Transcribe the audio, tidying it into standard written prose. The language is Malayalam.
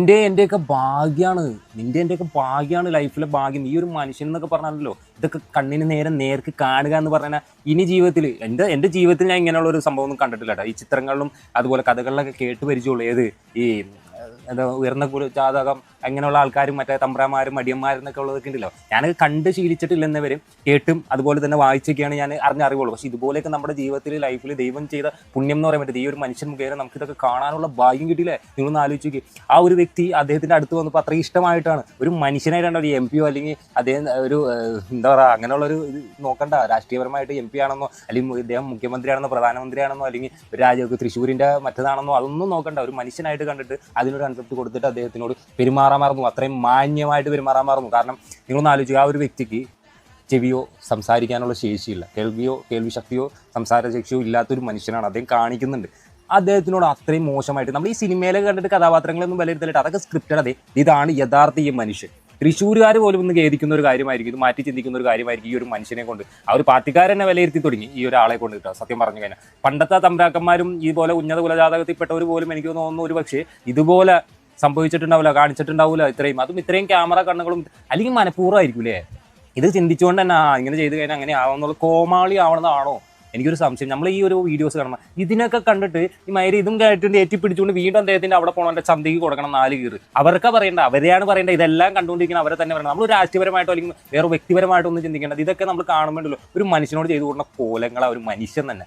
എൻ്റെയൊക്കെ ഭാഗ്യമാണ്. എൻ്റെയൊക്കെ ഭാഗ്യമാണ് ലൈഫിലെ ഭാഗ്യം. ഈ ഒരു മനുഷ്യൻ എന്നൊക്കെ പറഞ്ഞാലല്ലോ, ഇതൊക്കെ കണ്ണിന് നേർക്ക് കാണുക എന്ന് പറഞ്ഞാൽ ഇനി ജീവിതത്തിൽ എൻ്റെ ജീവിതത്തിൽ ഞാൻ ഇങ്ങനെയുള്ള ഒരു സംഭവം ഒന്നും കണ്ടിട്ടില്ല കേട്ടോ. ഈ ചിത്രങ്ങളിലും അതുപോലെ കഥകളിലൊക്കെ കേട്ട് പരിചയമുള്ളൂ. ഏത് ഈ എന്താ ഉയർന്ന ജാതകം അങ്ങനെയുള്ള ആൾക്കാരും മറ്റേ തമ്പ്രാമാരും മടിയന്മാരും എന്നൊക്കെ ഉള്ളതൊക്കെ ഉണ്ടല്ലോ. ഞാനത് കണ്ട് ശീലിച്ചിട്ടില്ലെന്നവരും കേട്ടും അതുപോലെ തന്നെ വായിച്ചൊക്കെയാണ് ഞാൻ അറിവുള്ളൂ. പക്ഷേ ഇതുപോലെയൊക്കെ നമ്മുടെ ജീവിതത്തിൽ ലൈഫിൽ ദൈവം ചെയ്ത പുണ്യം എന്ന് പറയാൻ പറ്റും. ഈ ഒരു മനുഷ്യൻ മുഖേന നമുക്കിതൊക്കെ കാണാനുള്ള ഭാഗ്യം കിട്ടിയില്ലേ? നിങ്ങളൊന്ന് ആലോചിച്ച് നോക്കി. ആ ഒരു വ്യക്തി അദ്ദേഹത്തിൻ്റെ അടുത്ത് വന്നപ്പോൾ അത്രയും ഇഷ്ടമായിട്ടാണ്. ഒരു മനുഷ്യനായിട്ടാണ് ഒരു MP അല്ലെങ്കിൽ അദ്ദേഹം ഒരു എന്താ പറയുക അങ്ങനെയുള്ളൊരു ഇത് നോക്കണ്ട. രാഷ്ട്രീയപരമായിട്ട് MP ആണെന്നോ അല്ലെങ്കിൽ ഇദ്ദേഹം മുഖ്യമന്ത്രിയാണെന്നോ പ്രധാനമന്ത്രിയാണെന്നോ അല്ലെങ്കിൽ ഒരു തൃശ്ശൂരിൻ്റെ മറ്റേതാണെന്നോ അതൊന്നും നോക്കണ്ട. ഒരു മനുഷ്യനായിട്ട് കണ്ടിട്ട് അതിനൊരു കൺസെപ്റ്റ് കൊടുത്തിട്ട് അദ്ദേഹത്തിനോട് പെരുമാറാമായിരുന്നു. അത്രയും മാന്യമായിട്ട് പെരുമാറാമായിരുന്നു. കാരണം നിങ്ങളൊന്ന് ആലോചിക്കുക, ആ ഒരു വ്യക്തിക്ക് ചെവിയോ സംസാരിക്കാനുള്ള ശേഷിയില്ല, കേൾവി ശക്തിയോ സംസാര ശേഷിയോ ഇല്ലാത്തൊരു മനുഷ്യനാണ്. അദ്ദേഹം കാണിക്കുന്നുണ്ട്. അദ്ദേഹത്തിനോട് അത്രയും മോശമായിട്ട് നമ്മൾ ഈ സിനിമയിലൊക്കെ കണ്ടിട്ട് കഥാപാത്രങ്ങളൊന്നും വിലയിരുത്തലിട്ട് അതൊക്കെ സ്ക്രിപ്റ്റഡ്. അതെ, ഇതാണ് യഥാർത്ഥ ഈ മനുഷ്യൻ. തൃശ്ശൂരുകാർ പോലും ഒന്ന് ഖേദിക്കുന്ന ഒരു കാര്യമായിരിക്കും, ഇത് മാറ്റി ചിന്തിക്കുന്ന ഒരു കാര്യമായിരിക്കും ഈ ഒരു മനുഷ്യനെ കൊണ്ട്. ആ ഒരു പാർട്ടിക്കാരനെ വിലയിരുത്തി തുടങ്ങി ഈ ഒരാളെ കൊണ്ട് കിട്ടുക. സത്യം പറഞ്ഞു കഴിഞ്ഞാൽ പണ്ടത്തെ തമ്പ്രാക്കന്മാരും ഇതുപോലെ ഉന്നത കുലജാതകത്തിൽപ്പെട്ടവർ പോലും എനിക്ക് തോന്നുന്നു ഒരു പക്ഷേ ഇതുപോലെ സംഭവിച്ചിട്ടുണ്ടാവില്ല, കാണിച്ചിട്ടുണ്ടാവില്ല. ഇത്രയും ക്യാമറ കണ്ണുകളും അല്ലെങ്കിൽ മനഃപൂർവ്വമായിരിക്കും അല്ലേ? ഇത് ചിന്തിച്ചുകൊണ്ട് തന്നെ ഇങ്ങനെ ചെയ്ത് കഴിഞ്ഞാൽ അങ്ങനെ ആവുന്നുള്ള കോമാളി ആവണമെന്നാണോ എനിക്കൊരു സംശയം. നമ്മൾ ഈ ഒരു വീഡിയോസ് കാണുമ്പോൾ ഇതിനൊക്കെ കണ്ടിട്ട് ഈ മൈരി ഇതും കേട്ടിട്ട് ഏറ്റിപ്പിടിച്ചുകൊണ്ട് വീണ്ടും അദ്ദേഹത്തിൻ്റെ അവിടെ പോകണമെൻ്റെ ചന്തയ്ക്ക് കൊടുക്കണം 4 കീറ്. അവർക്കാ പറയേണ്ട, അവരെയാണ് പറയേണ്ടത്. ഇതെല്ലാം കണ്ടുകൊണ്ടിരിക്കുന്ന അവരെ തന്നെ പറയണം. നമ്മൾ രാഷ്ട്രീയപരമായിട്ടോ അല്ലെങ്കിൽ വേറെ വ്യക്തിപരമായിട്ടോ ഒന്നും ചിന്തിക്കേണ്ടത്. ഇതൊക്കെ നമ്മൾ കാണുമ്പോഴല്ലോ ഒരു മനുഷ്യനോട് ചെയ്തു കൊടുക്കുന്ന കോലങ്ങളാ ഒരു മനുഷ്യൻ തന്നെ.